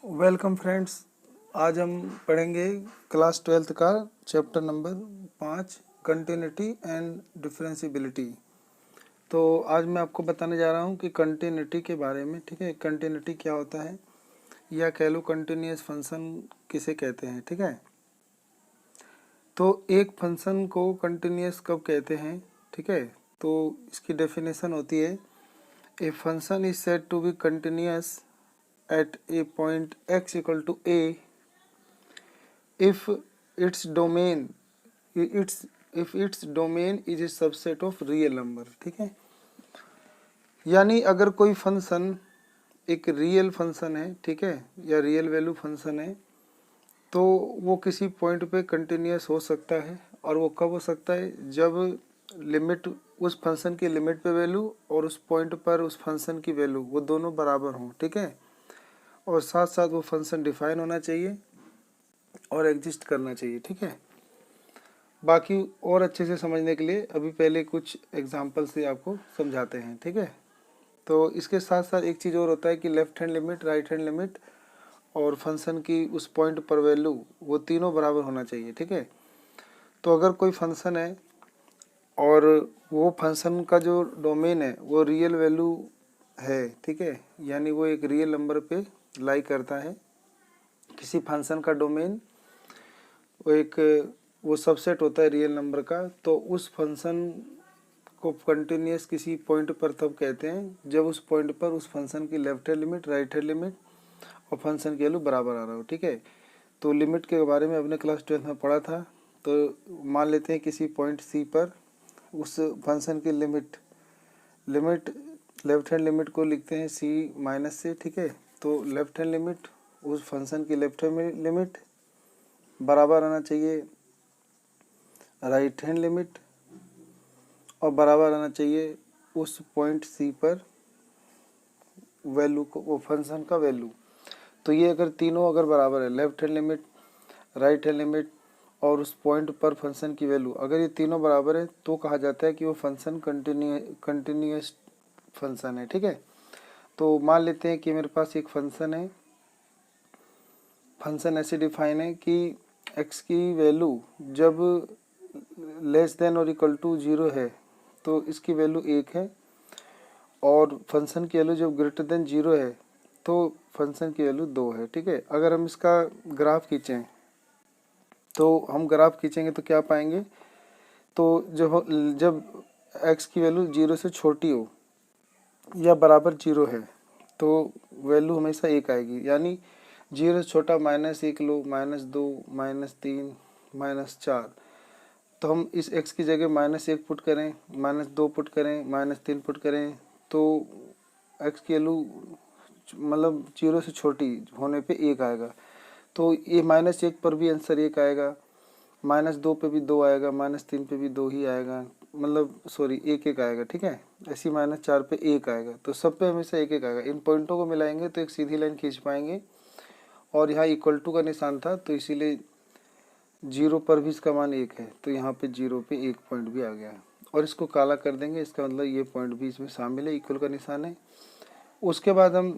Welcome friends. आज हम पढ़ेंगे क्लास 12th का chapter number 5 continuity and differentiability. तो आज मैं आपको बताने जा रहा हूँ कि कंटिन्यूटी के बारे में। ठीक है, कंटिन्यूटी क्या होता है या कह लो कंटिन्यूअस फंक्शन किसे कहते हैं। ठीक है, तो एक फंक्शन को कंटिन्यूअस कब कहते हैं। ठीक है, तो इसकी डेफिनेशन होती है a function is said to be continuous at a point x equal to a if its domain is a subset of real number। ठीक है, यानी अगर कोई फंक्शन एक रियल फंक्शन है, ठीक है, या रियल वैल्यू फंक्शन है, तो वो किसी पॉइंट पे कंटिन्यूअस हो सकता है। और वो कब हो सकता है, जब लिमिट उस फंक्शन की लिमिट पे वैल्यू और उस पॉइंट पर उस फंक्शन की वैल्यू वो दोनों बराबर हों। ठीक है, और साथ साथ वो फंक्शन डिफाइन होना चाहिए और एग्जिस्ट करना चाहिए। ठीक है, बाकी और अच्छे से समझने के लिए अभी पहले कुछ एग्जांपल से आपको समझाते हैं। ठीक है, तो इसके साथ साथ एक चीज़ और होता है कि left hand limit, right hand limit और फंक्शन की उस पॉइंट पर वैल्यू वो तीनों बराबर होना चाहिए। ठीक है, तो अगर कोई फंक्शन है और वो फंक्शन का जो डोमेन है वो रियल वैल्यू है, ठीक है, यानी वो एक रियल नंबर पे लाई करता है। किसी फंक्शन का डोमेन वो सबसेट होता है रियल नंबर का, तो उस फंक्शन को कंटिन्यूअस किसी पॉइंट पर तब कहते हैं जब उस पॉइंट पर उस फंक्शन की left hand limit, right hand limit और फंक्शन की वैल्यू बराबर आ रहा हो। ठीक है, तो लिमिट के बारे में अपने क्लास 12 में पढ़ा था। तो मान लेते हैं किसी पॉइंट सी पर उस फंक्शन की लिमिट लेफ्ट हैंड लिमिट को लिखते हैं सी माइनस से। ठीक है, तो लेफ्ट हैंड लिमिट उस फंक्शन की लेफ्ट हैंड लिमिट बराबर आना चाहिए राइट हैंड लिमिट और बराबर आना चाहिए उस पॉइंट सी पर वैल्यू को, वो फंक्शन का वैल्यू। तो ये अगर तीनों अगर बराबर है, left hand limit, right hand limit और उस पॉइंट पर फंक्शन की वैल्यू, अगर ये तीनों बराबर है तो कहा जाता है कि वो फंक्शन कंटिन्यूअस फंक्शन है। ठीक है, तो मान लेते हैं कि मेरे पास एक फंक्शन है। फंक्शन ऐसे डिफाइन है कि x की वैल्यू जब लेस देन और इक्वल टू 0 है तो इसकी वैल्यू 1 है, और फंक्शन की वैल्यू जब ग्रेटर देन 0 है तो फंक्शन की वैल्यू 2 है। ठीक है, अगर हम इसका ग्राफ खींचें तो हम ग्राफ खींचेंगे तो क्या पाएंगे, तो जब x की वैल्यू 0 से छोटी हो या बराबर 0 है तो वैल्यू हमेशा 1 आएगी। यानी 0 से छोटा -1 लो, -2, -3, -4, तो हम इस x की जगह -1 पुट करें, -2 पुट करें, -3 पुट करें तो x की वैल्यू मतलब 0 से छोटी होने पे 1 आएगा। तो ये -1 पर भी आंसर 1 आएगा, -2 पे भी 2 आएगा, -3 पे भी 2 ही आएगा, मतलब सॉरी 1 आएगा। ठीक है, ऐसी -4 पे 1 आएगा, तो सब पे हमेशा 1 आएगा। इन पॉइंटों को मिलाएंगे तो एक सीधी लाइन खींच पाएंगे। और यहाँ इक्वल टू का निशान था तो इसीलिए 0 पर भी इसका मान 1 है, तो यहाँ पे 0 पे 1 पॉइंट भी आ गया। और इसको काला कर देंगे, इसका मतलब ये पॉइंट भी इसमें शामिल है, इक्वल का निशान है। उसके बाद हम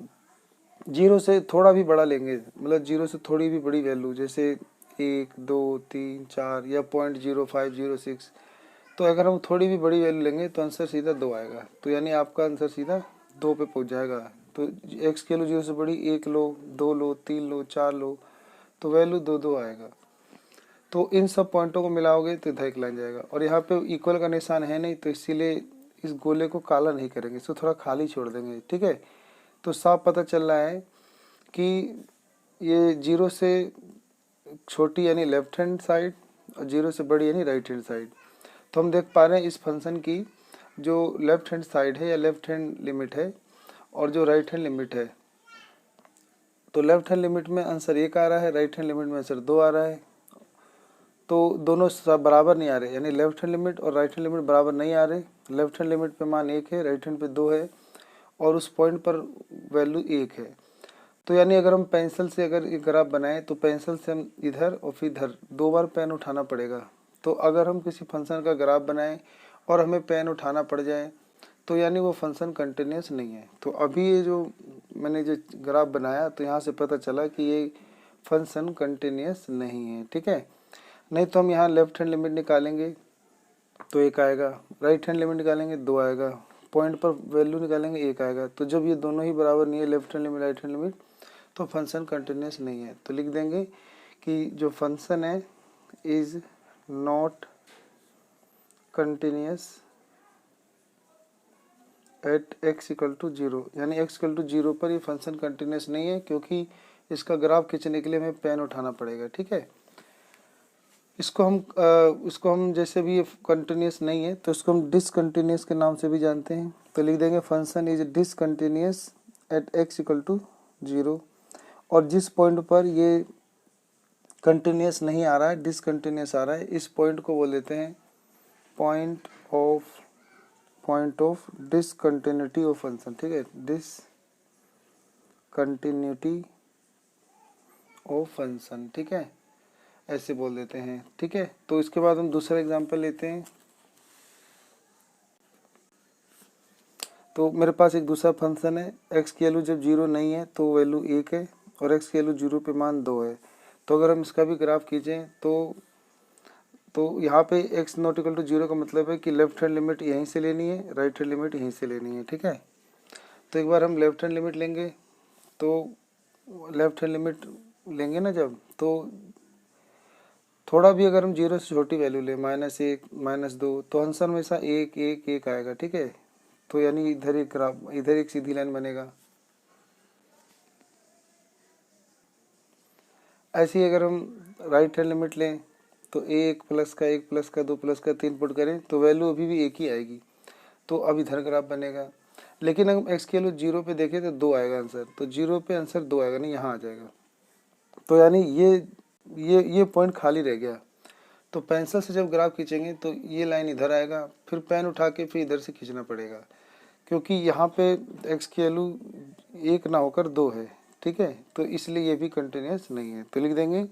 0 से थोड़ा भी बड़ा लेंगे, मतलब 0 से थोड़ी भी बड़ी वैल्यू, जैसे 1, 2, 3, 4 या 0.0506, तो अगर हम थोड़ी भी बड़ी वैल्यू लेंगे तो आंसर सीधा 2 आएगा। तो यानी आपका आंसर सीधा 2 पे पहुंच जाएगा। तो x की वैल्यू 0 से बड़ी 1 लो, 2 लो, 3 लो, 4 लो, तो वैल्यू 2 आएगा। तो इन सब पॉइंटों को मिलाओगे तो इधर एक लाइन जाएगा। और यहाँ पे इक्वल का निशान है नहीं, तो इसीलिए इस गोले को काला नहीं करेंगे, इसको थोड़ा खाली छोड़ देंगे। ठीक है, तो साफ पता चल रहा है कि ये 0 से छोटी यानी लेफ्ट हैंड साइड और 0 से बड़ी यानी राइट हैंड साइड। तो हम देख पा रहे हैं इस फंक्शन की जो लेफ्ट हैंड साइड है या लेफ्ट हैंड लिमिट है और जो राइट हैंड लिमिट है, तो लेफ्ट हैंड लिमिट में आंसर 1 आ रहा है, राइट हैंड लिमिट में आंसर 2 आ रहा है। तो दोनों सब बराबर नहीं आ रहे, यानी लेफ्ट हैंड लिमिट और राइट हैंड लिमिट बराबर नहीं आ रहे। लेफ्ट हैंड लिमिट पे मान 1 है, राइट हैंड पे 2 है, और उस पॉइंट पर वैल्यू 1 है। तो यानी अगर हम पेंसिल से अगर एक ग्राफ बनाएं तो पेंसिल से हम इधर और फिर इधर 2 बार पेन उठाना पड़ेगा। तो अगर हम किसी फंक्शन का ग्राफ बनाएं और हमें पेन उठाना पड़ जाए तो यानी वो फंक्शन कंटिन्यूस नहीं है। तो अभी ये जो मैंने जो ग्राफ बनाया तो यहाँ से पता चला कि ये फंक्शन कंटिन्यूस नहीं है, ठीक है। नहीं तो हम यहाँ लेफ्ट हैंड लिमिट निकालेंगे तो 1 आएगा, राइट हैंड लिमिट निकालेंगे 2 आएगा, पॉइंट पर वैल्यू निकालेंगे 1 आएगा। तो जब ये दोनों ही बराबर नहीं है, left hand limit right hand limit, तो फंक्शन कंटिन्यूस नहीं है। तो लिख देंगे कि जो फंक्शन है is not continuous at x equal to 0, यानी x इक्वल टू 0 पर ये फंक्शन कंटिन्यूस नहीं है, क्योंकि इसका ग्राफ खींचने के लिए हमें पेन उठाना पड़ेगा, ठीक है। इसको हम जैसे भी ये कंटिन्यूस नहीं है तो इसको हम डिसकंटिन्यूस के नाम से भी जानते हैं। तो लिख देंगे function is discontinuous at x equal to 0, और जिस पॉइंट पर ये कंटिन्यूस नहीं आ रहा है, डिसकंटिन्यूस आ रहा है, इस पॉइंट को बोल देते हैं point of discontinuity of function, ठीक है, डिसकंटिन्यूटी ऑफ फंक्शन, ठीक है, ऐसे बोल देते हैं, ठीक है। तो इसके बाद हम दूसरा एग्जांपल लेते हैं। तो मेरे पास एक दूसरा फंक्शन है, x की वैल्यू जब 0 नहीं है तो वैल्यू 1 है, और x की वैल्यू 0 पे मान 2 है। तो अगर हम इसका भी ग्राफ खींचें तो यहाँ पे x नॉट इक्वल टू 0 का मतलब है कि लेफ्ट हैंड लिमिट यहीं से लेनी है, राइट हैंड लिमिट यहीं से लेनी है, ठीक है। तो एक बार हम लेफ्ट हैंड लिमिट लेंगे, तो लेफ्ट हैंड लिमिट लेंगे ना जब, तो थोड़ा भी अगर हम 0 से छोटी वैल्यू लें, -1 -2, तो आंसर हमेशा 1 1 1 आएगा, ठीक है। तो यानी इधर एक सीधी लाइन बनेगा। ऐसे ही अगर हम राइट हैंड लिमिट लें तो 1 प्लस का 1 प्लस का 2 प्लस का 3 पुट करें तो वैल्यू अभी भी 1 ही आएगी, तो अब इधर ग्राफ बनेगा। लेकिन अगर x की वैल्यू 0 पे देखें तो 2 आएगा आंसर, तो 0 पे आंसर 2 आएगा, नहीं यहाँ आ जाएगा। तो यानी ये पॉइंट खाली रह गया। तो पेंसिल से जब ग्राफ खींचेंगे तो ये लाइन इधर आएगा, फिर पेन उठा के फिर इधर से खींचना पड़ेगा, क्योंकि यहाँ पे x की वैल्यू 1 ना होकर 2 है, ठीक है। तो इसलिए ये भी कंटिन्यूस नहीं है। तो लिख देंगे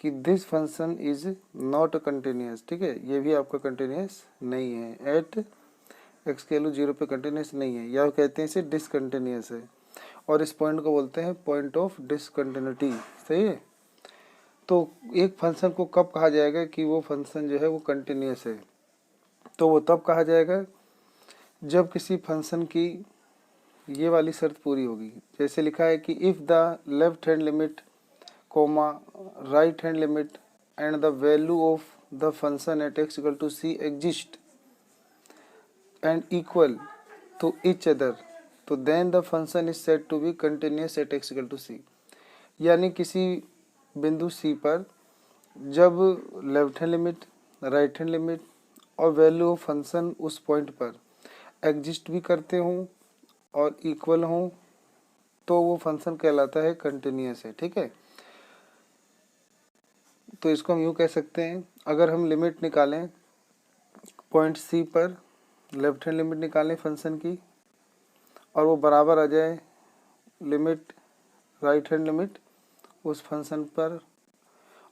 कि this function is not continuous, ठीक है, ये भी आपका कंटिन्यूस नहीं है। एट x की वैल्यू 0 पे कंटिन्यूस नहीं है, या कहते हैं इसे डिसकंटिन्यूस है, और इस पॉइंट को बोलते हैं पॉइंट ऑफ डिसकंटिन्यूटी, सही है। तो एक फंक्शन को कब कहा जाएगा कि वो फंक्शन जो है वो कंटिन्यूस है, तो वो तब कहा जाएगा जब किसी फंक्शन की ये वाली शर्त पूरी होगी। जैसे लिखा है कि if the left hand limit comma right hand limit and the value of the function at x equal to c exist and equal to each other, तो then the function is said to be continuous at x equal to c। यानी किसी बिंदु c पर जब left hand limit right hand limit और value of function उस point पर exist भी करते हों और इक्वल हों, तो वो फंक्शन कहलाता है कंटिन्यूस है, ठीक है। तो इसको हम यूँ कह सकते हैं, अगर हम लिमिट निकालें पॉइंट सी पर, लेफ्ट हैंड लिमिट निकालें फंक्शन की और वो बराबर आ जाए लिमिट राइट हैंड लिमिट उस फंक्शन पर,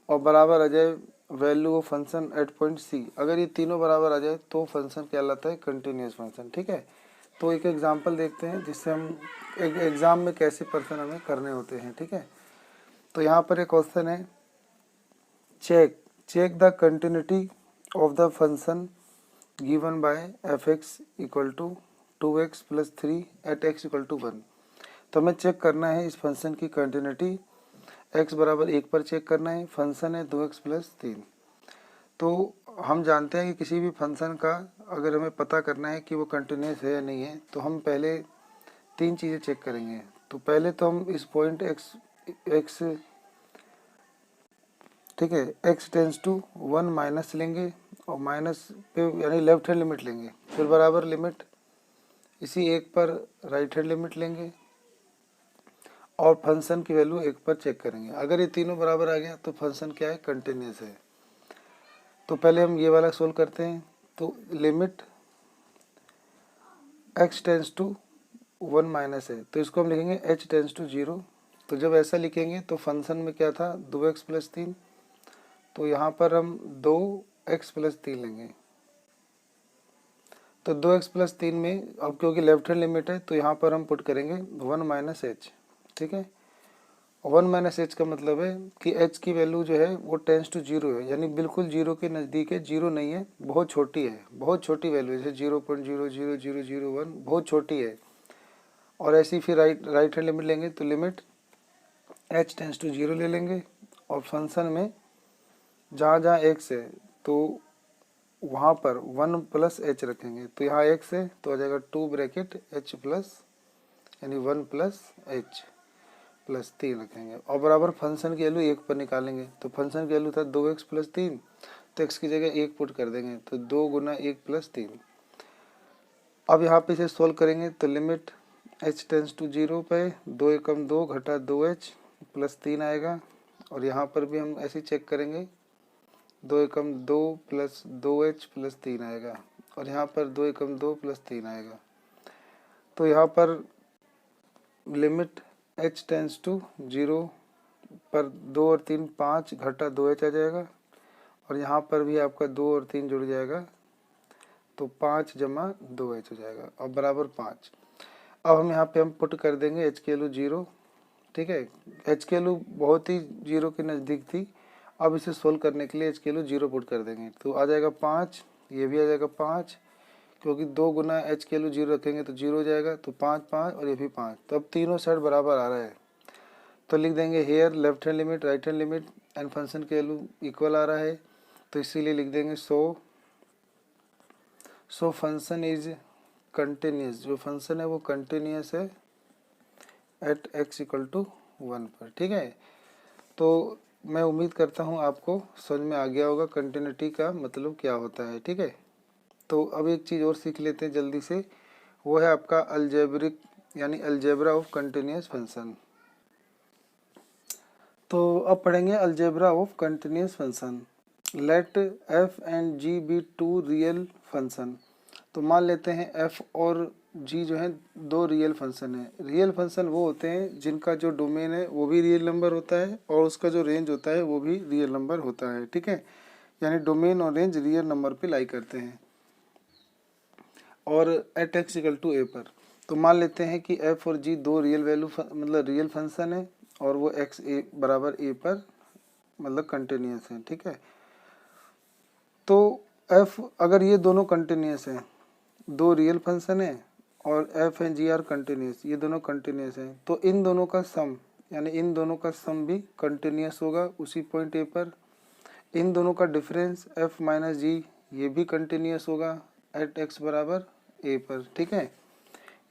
और बराबर आ जाए value of function at point c, अगर ये तीनों बराबर आ जाए तो फंक्शन कहलाता है कंटिन्यूस फंक्शन, ठीक है। तो एक एग्जांपल देखते हैं जिससे हम एक एग्ज़ाम में कैसे पर्सन हमें करने होते हैं, ठीक है। तो यहाँ पर एक क्वेश्चन है, check the continuity of the function given by f(x) equal to 2x plus 3 at x equal to 1। तो हमें चेक करना है इस फंक्शन की कंटिन्यूटी, x बराबर 1 पर चेक करना है, फंक्शन है 2x प्लस 3। तो हम जानते हैं कि किसी भी फंक्शन का अगर हमें पता करना है कि वो कंटिन्यूस है या नहीं है, तो हम पहले 3 चीज़ें चेक करेंगे। तो पहले तो हम इस पॉइंट x ठीक है, x टेंस टू 1 माइनस लेंगे, और माइनस पे यानी लेफ्ट हैंड लिमिट लेंगे, फिर बराबर लिमिट इसी 1 पर राइट हैंड लिमिट लेंगे, और फंक्शन की वैल्यू 1 पर चेक करेंगे। अगर ये तीनों बराबर आ गया तो फंक्शन क्या है, कंटिन्यूस है। तो पहले हम ये वाला सोल्व करते हैं। तो limit x tends to 1 minus है, तो इसको हम लिखेंगे h टेंस टू 0। तो जब ऐसा लिखेंगे तो फंक्शन में क्या था, 2x प्लस 3, तो यहाँ पर हम 2x प्लस 3 लेंगे। तो 2x प्लस 3 में अब क्योंकि लेफ्ट हैंड लिमिट है तो यहाँ पर हम पुट करेंगे 1 माइनस एच, ठीक है। 1 माइनस एच का मतलब है कि एच की वैल्यू जो है वो टेंस टू जीरो है, यानी बिल्कुल जीरो के नज़दीक है, जीरो नहीं है, बहुत छोटी है, बहुत छोटी वैल्यू, जैसे 0.00001 बहुत छोटी है। और ऐसी फिर राइट हैंड लिमिट लेंगे तो limit h tends to zero ले लेंगे, और फंक्शन में जहाँ जहाँ एक्स है तो वहाँ पर 1 प्लस एच रखेंगे, तो यहाँ एक्स है तो आ जाएगा 2 ब्रैकेट एच प्लस, यानी 1 प्लस एच प्लस 3 रखेंगे, और बराबर फंक्शन की वैल्यू 1 पर निकालेंगे। तो फंक्शन की वैल्यू था 2x प्लस 3, तो x की जगह 1 पुट कर देंगे, तो 2 गुना 1 प्लस 3। अब यहाँ पे इसे सोल्व करेंगे तो limit h tends to zero पे 2 एकम 2 घटा 2h प्लस 3 आएगा, और यहाँ पर भी हम ऐसे चेक करेंगे 2 एकम 2 प्लस 2h प्लस 3 आएगा, और यहाँ पर 2 एकम 2 प्लस 3 आएगा। तो यहाँ पर limit h tends to zero पर 2 और 3 5 घटा 2h आ जाएगा, और यहाँ पर भी आपका 2 और 3 जुड़ जाएगा तो 5 जमा 2h हो जाएगा, और बराबर 5। अब हम यहाँ पे हम पुट कर देंगे h की वैल्यू 0, ठीक है। h की वैल्यू बहुत ही 0 के नज़दीक थी, अब इसे सोल्व करने के लिए h की वैल्यू 0 पुट कर देंगे, तो आ जाएगा 5, ये भी आ जाएगा 5, क्योंकि 2 गुना h की वैल्यू 0 रखेंगे तो 0 हो जाएगा, तो 5 5 और ये भी 5, तो अब तीनों साइड बराबर आ रहा है, तो लिख देंगे here left hand limit right hand limit and function की वैल्यू इक्वल आ रहा है, तो इसीलिए लिख देंगे सो फंक्शन इज कंटिन्यूस, जो फंक्शन है वो कंटिन्यूस है एट x इक्वल टू 1 पर, ठीक है। तो मैं उम्मीद करता हूँ आपको समझ में आ गया होगा कंटिन्यूटी का मतलब क्या होता है, ठीक है। तो अब एक चीज़ और सीख लेते हैं जल्दी से, वो है आपका अलजेब्रिक यानी अलजेब्रा ऑफ कंटिन्यूस फंक्शन। तो अब पढ़ेंगे algebra of continuous function. Let f and g be two real function. तो मान लेते हैं f और g जो है दो रियल फंक्शन है। रियल फंक्शन वो होते हैं जिनका जो डोमेन है वो भी रियल नंबर होता है और उसका जो रेंज होता है वो भी रियल नंबर होता है, ठीक है। यानी डोमेन और रेंज रियल नंबर पे लाई करते हैं और at x equal to a पर। तो मान लेते हैं कि f और g दो रियल वैल्यू मतलब रियल फंक्शन है और वो x a बराबर a पर मतलब कंटिन्यूस है, ठीक है। तो f अगर ये दोनों कंटिन्यूस हैं, दो रियल फंक्शन है और f and g are continuous, ये दोनों कंटिन्यूस हैं, तो इन दोनों का सम यानी इन दोनों का सम भी कंटिन्यूस होगा उसी पॉइंट a पर। इन दोनों का डिफरेंस f माइनस g ये भी कंटिन्यूस होगा एट x बराबर a पर, ठीक है।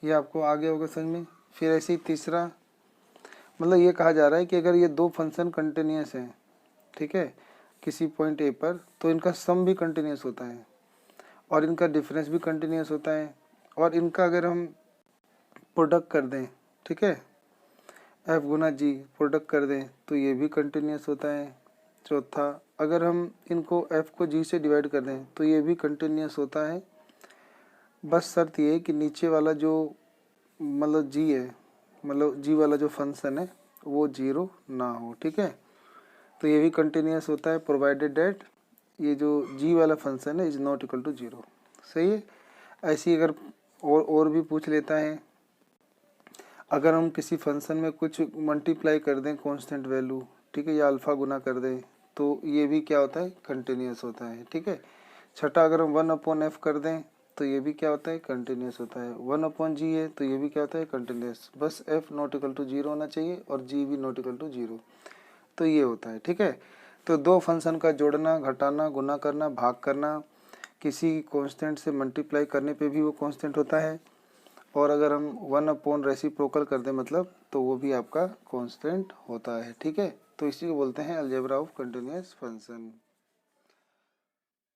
ये आपको आगे होगा समझ में। फिर ऐसे ही तीसरा मतलब ये कहा जा रहा है कि अगर ये दो फंक्शन कंटिन्यूस हैं, ठीक है, किसी पॉइंट ए पर, तो इनका सम भी कंटिन्यूस होता है और इनका डिफरेंस भी कंटिन्यूस होता है, और इनका अगर हम प्रोडक्ट कर दें, ठीक है, f गुना g प्रोडक्ट कर दें तो ये भी कंटिन्यूस होता है। चौथा, अगर हम इनको f को g से डिवाइड कर दें तो ये भी कंटिन्यूस होता है। बस शर्त ये है कि नीचे वाला जो मतलब g है, मतलब g वाला जो फंक्शन है वो जीरो ना हो, ठीक है। तो ये भी कंटिन्यूस होता है प्रोवाइडेड डेट ये जो g वाला फंक्शन है is not equal to zero, सही है। ऐसी अगर और भी पूछ लेता है, अगर हम किसी फंक्शन में कुछ मल्टीप्लाई कर दें कांस्टेंट वैल्यू, ठीक है, या अल्फा गुना कर दें तो ये भी क्या होता है कंटिन्यूस होता है, ठीक है। छठा, अगर हम 1/f कर दें तो ये भी क्या होता है कंटिन्यूस होता है। 1/g है तो ये भी क्या होता है कंटिन्यूस। बस f not equal to zero होना चाहिए और g भी नॉट इक्वल टू जीरो, तो ये होता है, ठीक है। तो दो फंक्शन का जोड़ना, घटाना, गुना करना, भाग करना, किसी कांस्टेंट से मल्टीप्लाई करने पे भी वो कांस्टेंट होता है, और अगर हम 1/, रेसिप्रोकल कर दें मतलब तो वो भी आपका कांस्टेंट होता है, ठीक है। तो इसी को बोलते हैं अलजेब्रा ऑफ कंटिन्यूअस फंक्शन।